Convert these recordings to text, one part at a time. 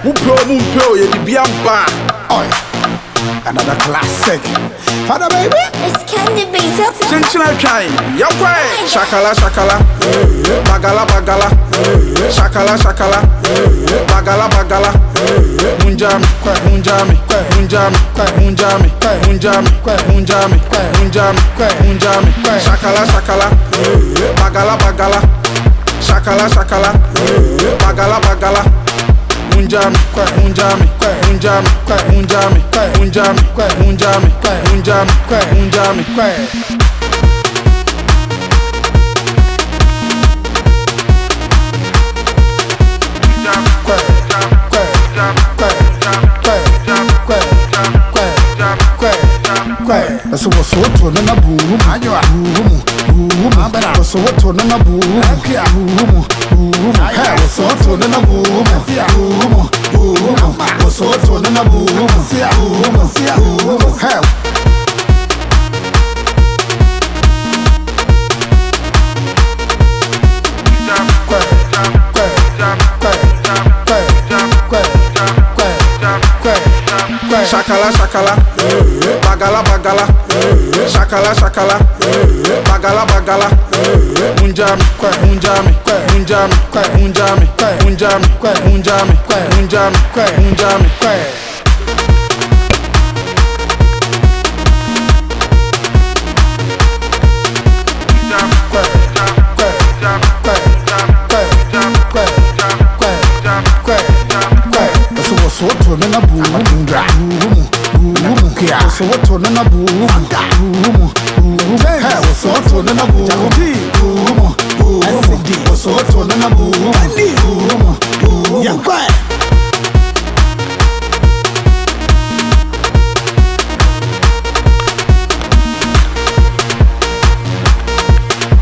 Mumpeo, ye di biamba. Oi, another classic. Father baby, It's candy beat. Chinchina chai, yakwe. Shakala, shakala, bagala, bagala. Shakala, shakala, bagala, bagala. Munjami, munjami, munjami, munjami, munjami, munjami, munjami, munjami. Shakala, shakala, bagala, bagala. Shakala, shakala, bagala, bagala. Munjami, munjami, munjami, munjami, munjami, munjami, munjami, munjami. so was so to na boom, boom, so what to na boom, boom, hey, was so to na boom, boom, was so to na boom, hey. Shakala, shakala, bagala, bagala. Shakala, shakala, bagala, bagala. Munjami, munjami, munjami, munjami, munjami, munjami, munjami, munjami. So what to na boom, so what to na boom, hey, so what to na boom, so what to na boom, yeah, quiet.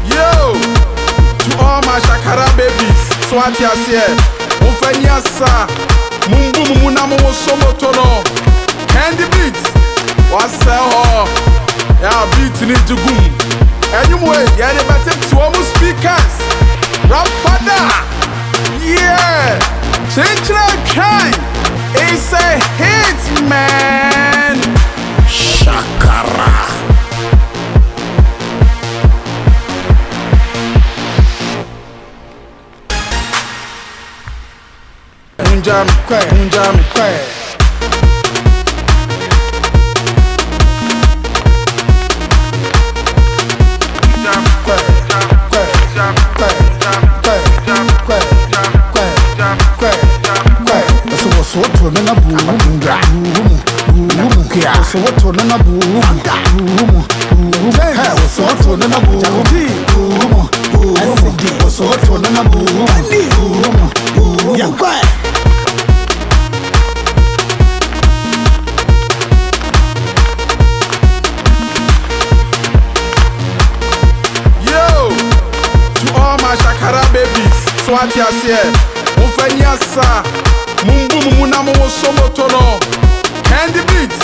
Yo, to all my Shakara babies, Swati Asie, Ofanyasa. Mumbu munamu somotono Candy beats Wase ho Ya beat ni jugum Anyway, yeah, they better to almost speakers Rap father Yeah Change that kind It's a hit, man Shakara. Munjami, munjami, so what to na boom, so what to na boom, hey, so what to na boom, so what to na boom, yeah, quiet. Yo, to all my Shakara babies, Swati Asie, Ofanyasa, Mumbu munamu somotono, Candy beats,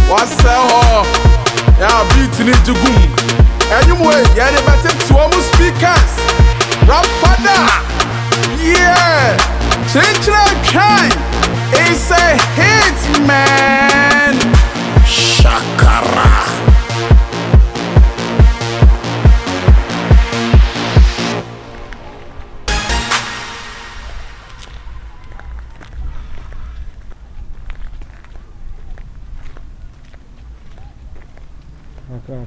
Wase ho, Ya beat ni jugum. Anyway, yeah, they better to almost speakers. Rap father, yeah, change that kind. It's a hit, man. Shakara. Okay.